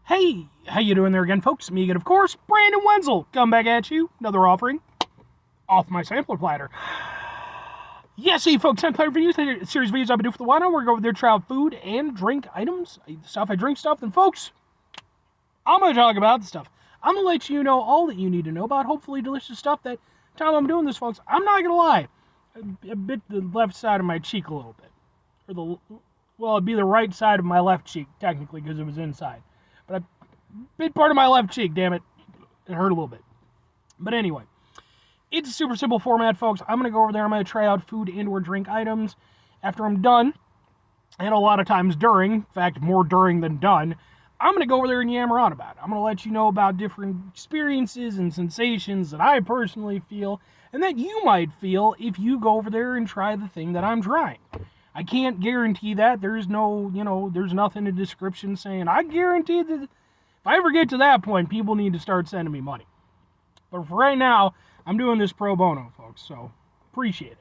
Hey, how you doing there again, folks? Me again, of course, Brandon Wenzel. Come back at you. Another offering off my sampler platter. Yes, hey, folks, I'm playing for you. Series videos I've been doing for the while now. We're going over there, try out food and drink items. Stuff I drink stuff. And, folks, I'm going to talk about the stuff. I'm going to let you know all that you need to know about hopefully delicious stuff that time I'm doing this, folks. I'm not going to lie. I bit the left side of my cheek a little bit. Well, it'd be the right side of my left cheek, technically, because it was inside. But I bit part of my left cheek, damn it. It hurt a little bit. But anyway, it's a super simple format, folks. I'm going to go over there. I'm going to try out food and or drink items. After I'm done, and a lot of times during, in fact, more during than done, I'm going to go over there and yammer on about it. I'm going to let you know about different experiences and sensations that I personally feel and that you might feel if you go over there and try the thing that I'm trying. I can't guarantee that. There's no, there's nothing in the description saying, I guarantee that if I ever get to that point, people need to start sending me money. But for right now, I'm doing this pro bono, folks, so appreciate it.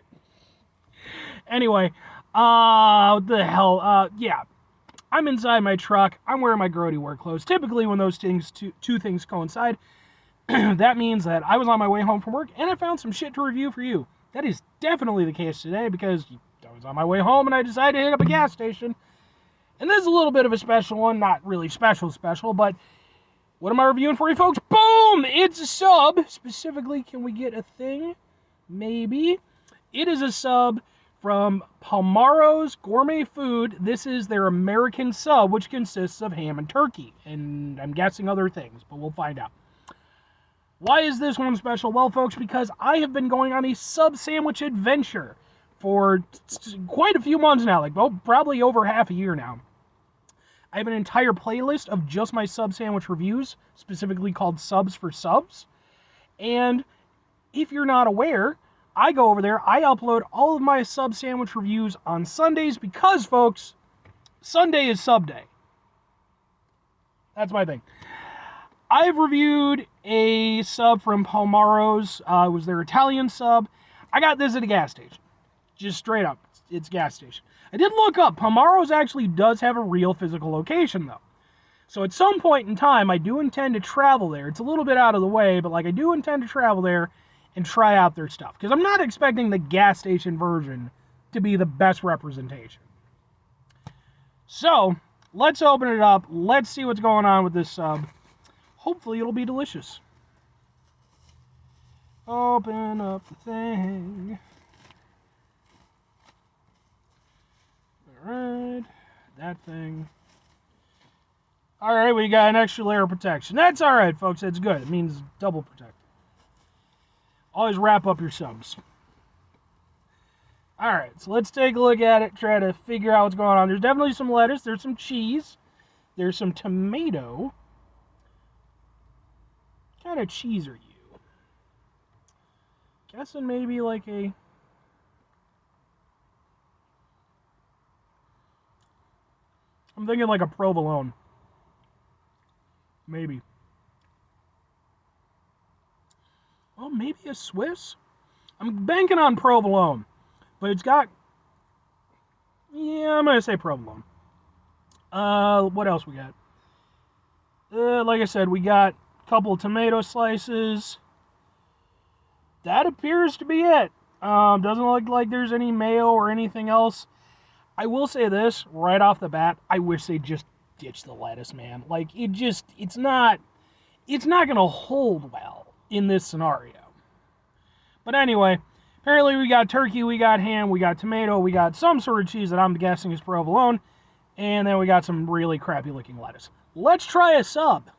Anyway, what the hell, yeah. I'm inside my truck. I'm wearing my grody work clothes. Typically, when those two things coincide, that means that I was on my way home from work and I found some shit to review for you. That is definitely the case today because I was on my way home and I decided to hit up a gas station. And this is a little bit of a special one. Not really special, but what am I reviewing for you, folks? Boom! It's a sub. Specifically, can we get a thing? Maybe. It is a sub from Powmaro's Gourmet Food. This is their American sub, which consists of ham and turkey. And I'm guessing other things, but we'll find out. Why is this one special? Well, folks, because I have been going on a sub sandwich adventure for quite a few months now, like probably over half a year now. I have an entire playlist of just my sub sandwich reviews, specifically called Subs for Subs. And if you're not aware, I go over there, I upload all of my sub sandwich reviews on Sundays because, folks, Sunday is SUBday. That's my thing. I've reviewed a sub from Powmaro's. It was their Italian sub. I got this at a gas station. Just straight up. It's a gas station. I did look up. Powmaro's actually does have a real physical location, though. So at some point in time, I do intend to travel there. It's a little bit out of the way, but I do intend to travel there and try out their stuff. Because I'm not expecting the gas station version to be the best representation. So, let's open it up. Let's see what's going on with this sub. Hopefully it'll be delicious. Open up the thing. Alright. That thing. Alright, we got an extra layer of protection. That's alright, folks. That's good. It means double protected. Always wrap up your subs. Alright, so let's take a look at it. Try to figure out what's going on. There's definitely some lettuce. There's some cheese. There's some tomato. What kind of cheese are you? Guessing maybe like a... I'm thinking like a provolone. Maybe. Oh, maybe a Swiss? I'm banking on provolone. But it's got... Yeah, I'm going to say provolone. What else we got? Like I said, we got couple tomato slices. That appears to be it. Doesn't look like there's any mayo or anything else. I will say this right off the bat. I wish they just ditched the lettuce, man. Like it's not gonna hold well in this scenario. But anyway, apparently we got turkey, we got ham, we got tomato, we got some sort of cheese that I'm guessing is provolone, and then we got some really crappy looking lettuce. Let's try a sub.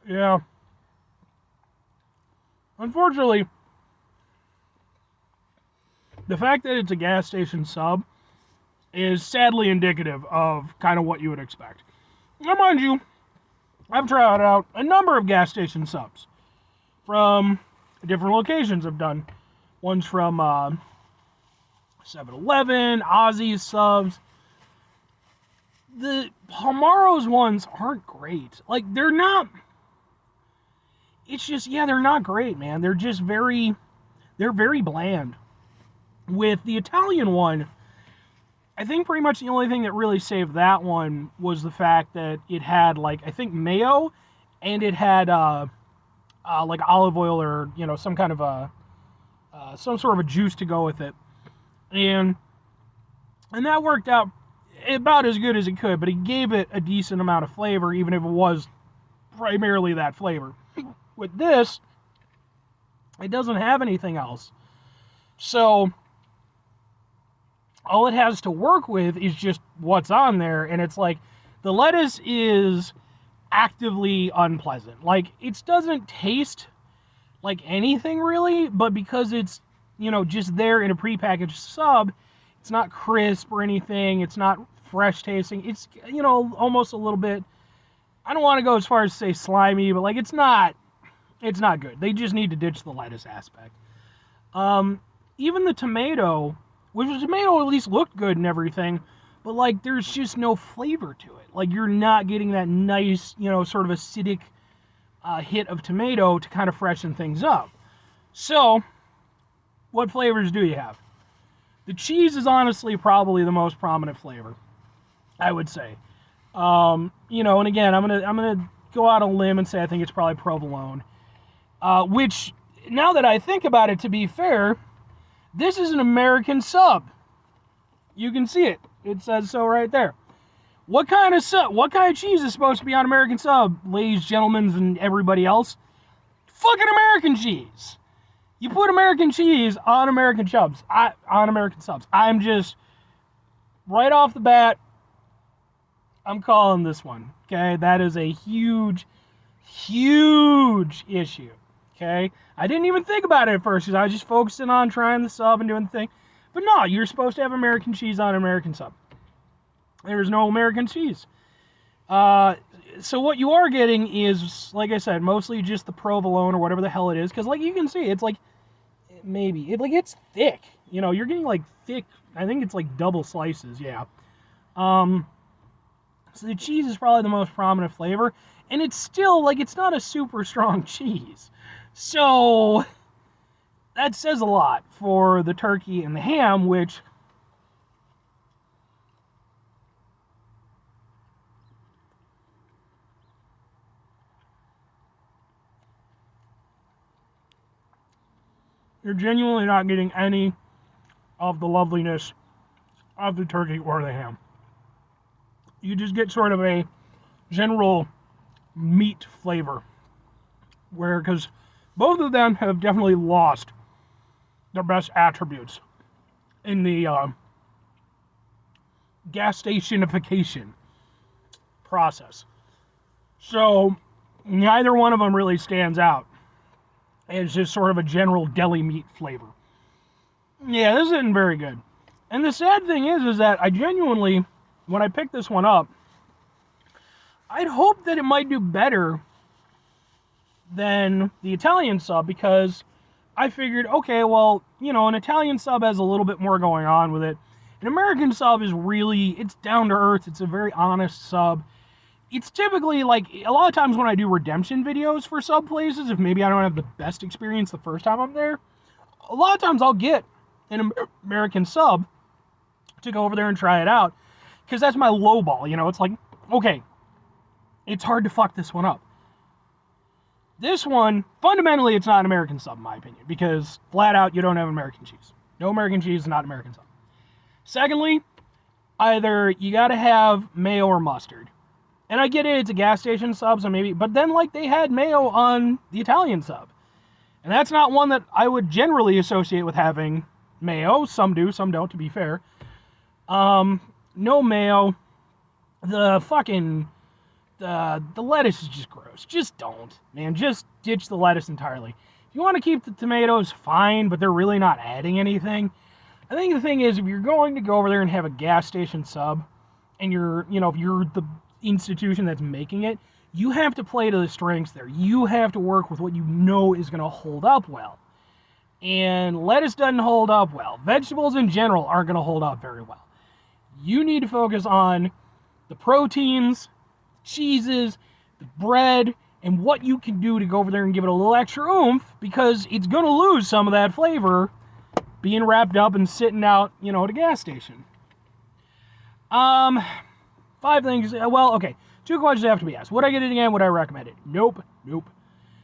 Yeah. Unfortunately, the fact that it's a gas station sub is sadly indicative of kind of what you would expect. Now, mind you, I've tried out a number of gas station subs from different locations. I've done ones from 7-Eleven, Ozzy's subs. The Powmaro's ones aren't great. Like, they're not... It's just, yeah, they're not great, man. They're just they're very bland. With the Italian one, I think pretty much the only thing that really saved that one was the fact that it had, like, I think mayo, and it had, like, olive oil or, you know, some kind of some sort of a juice to go with it. And that worked out about as good as it could, but it gave it a decent amount of flavor, even if it was primarily that flavor. With this, it doesn't have anything else. So, all it has to work with is just what's on there, and it's like, the lettuce is actively unpleasant. Like, it doesn't taste like anything really, but because it's, you know, just there in a prepackaged sub, it's not crisp or anything, it's not fresh tasting, it's, you know, almost a little bit, I don't want to go as far as to say slimy, but like, it's not good. They just need to ditch the lettuce aspect. Even the tomato, which the tomato at least looked good and everything, but like, there's just no flavor to it. Like, you're not getting that nice, you know, sort of acidic hit of tomato to kind of freshen things up. So, what flavors do you have? The cheese is honestly probably the most prominent flavor, I would say. You know, and again, I'm gonna go out on a limb and say I think it's probably provolone. Which, now that I think about it, to be fair, this is an American sub. You can see it. It says so right there. What kind of cheese is supposed to be on American sub, ladies, gentlemen, and everybody else? Fucking American cheese. You put American cheese on American subs. I'm just, right off the bat, I'm calling this one. Okay, that is a huge, huge issue. Okay, I didn't even think about it at first because I was just focusing on trying the sub and doing the thing. But no, you're supposed to have American cheese on American sub. There's no American cheese. So what you are getting is, like I said, mostly just the provolone or whatever the hell it is. Because, like, you can see, it's like, it's thick. You know, you're getting, like, thick, I think it's, like, double slices, yeah. So the cheese is probably the most prominent flavor. And it's still, like, it's not a super strong cheese. So, that says a lot for the turkey and the ham, which... You're genuinely not getting any of the loveliness of the turkey or the ham. You just get sort of a general meat flavor. Because both of them have definitely lost their best attributes in the gas stationification process. So, neither one of them really stands out. It's just sort of a general deli meat flavor. Yeah, this isn't very good. And the sad thing is that I genuinely, when I picked this one up, I'd hoped that it might do better than the Italian sub, because I figured, okay, well, you know, an Italian sub has a little bit more going on with it. An American sub is really, it's down to earth, it's a very honest sub. It's typically, like, a lot of times when I do redemption videos for sub places, if maybe I don't have the best experience the first time I'm there, a lot of times I'll get an American sub to go over there and try it out, because that's my low ball, you know, it's like, okay, it's hard to fuck this one up. This one, fundamentally, it's not an American sub, in my opinion, because flat out, you don't have American cheese. No American cheese is not American sub. Secondly, either you gotta have mayo or mustard. And I get it, it's a gas station sub, so maybe, but then, like, they had mayo on the Italian sub. And that's not one that I would generally associate with having mayo. Some do, some don't, to be fair. No mayo. The fucking the lettuce is just gross. Just don't, man. Just ditch the lettuce entirely. If you want to keep the tomatoes, fine, but they're really not adding anything. I think the thing is, if you're going to go over there and have a gas station sub, and if you're the institution that's making it, you have to play to the strengths there. You have to work with what you know is going to hold up well. And lettuce doesn't hold up well. Vegetables in general aren't going to hold up very well. You need to focus on the proteins, cheeses, the bread, and what you can do to go over there and give it a little extra oomph, because it's going to lose some of that flavor being wrapped up and sitting out, at a gas station. 5 things. Well, okay. 2 questions have to be asked. Would I get it again? Would I recommend it? Nope.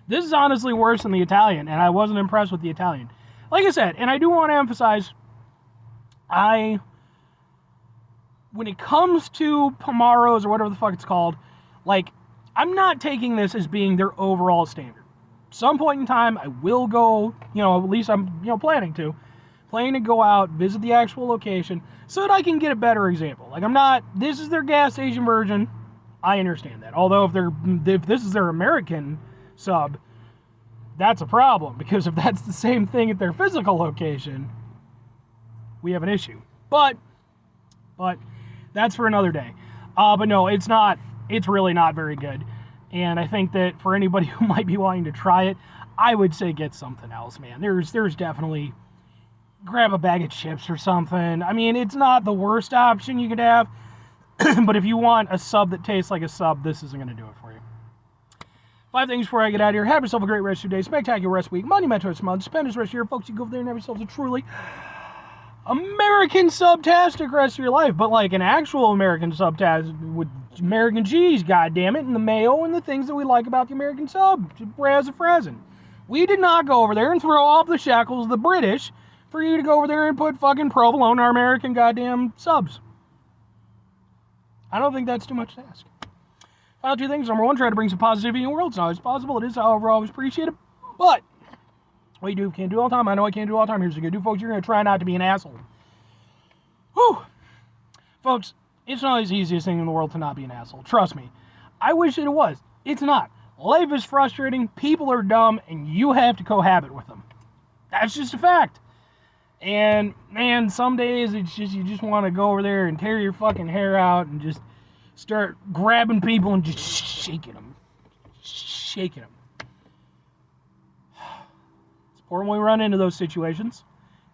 This is honestly worse than the Italian, and I wasn't impressed with the Italian. Like I said, and I do want to emphasize, when it comes to Powmaros or whatever the fuck it's called, I'm not taking this as being their overall standard. Some point in time, I will go, at least I'm, planning to go out, visit the actual location, so that I can get a better example. This is their gas station version. I understand that. Although if this is their American sub, that's a problem, because if that's the same thing at their physical location, we have an issue. But that's for another day. But no, it's not. It's really not very good. And I think that for anybody who might be wanting to try it, I would say get something else, man. There's definitely, grab a bag of chips or something. I mean, it's not the worst option you could have, but if you want a sub that tastes like a sub, this isn't going to do it for you. 5 things before I get out of here. Have yourself a great rest of your day. Spectacular rest week. Monumental month. Spend this rest of your folks. You go over there and have yourselves a truly American subtastic rest of your life, but like an actual American subtastic with American cheese, goddammit, and the mayo and the things that we like about the American sub. Razz-a-frazzin'. We did not go over there and throw off the shackles of the British for you to go over there and put fucking provolone in our American goddamn subs. I don't think that's too much to ask. Final 2 things. Number 1, try to bring some positivity in the world. It's not always possible. It is, however, always appreciated. But what you do can't do all the time. I know I can't do all the time. Here's what you're going to do, folks. You're going to try not to be an asshole. Whew. Folks, it's not the easiest thing in the world to not be an asshole. Trust me. I wish that it was. It's not. Life is frustrating. People are dumb, and you have to cohabit with them. That's just a fact. And, man, some days it's just, you just want to go over there and tear your fucking hair out and just start grabbing people and just shaking them. Shaking them. It's important when we run into those situations.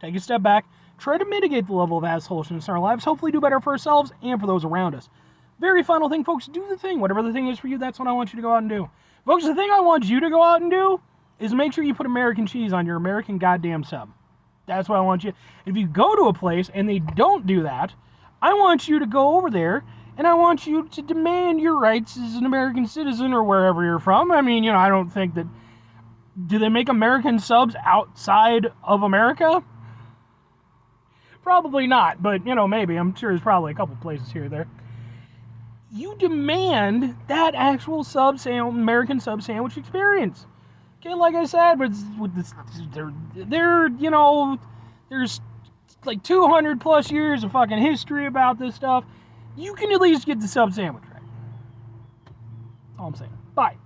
Take a step back. Try to mitigate the level of assholishness in our lives. Hopefully do better for ourselves and for those around us. Very final thing, folks. Do the thing. Whatever the thing is for you, that's what I want you to go out and do. Folks, the thing I want you to go out and do is make sure you put American cheese on your American goddamn sub. That's what I want you. If you go to a place and they don't do that, I want you to go over there and I want you to demand your rights as an American citizen or wherever you're from. I mean, I don't think that... Do they make American subs outside of America? Probably not, but, maybe. I'm sure there's probably a couple places here or there. You demand that actual American sub sandwich experience. Okay, like I said, with this, there's like 200 plus years of fucking history about this stuff. You can at least get the sub sandwich right. That's all I'm saying. Bye.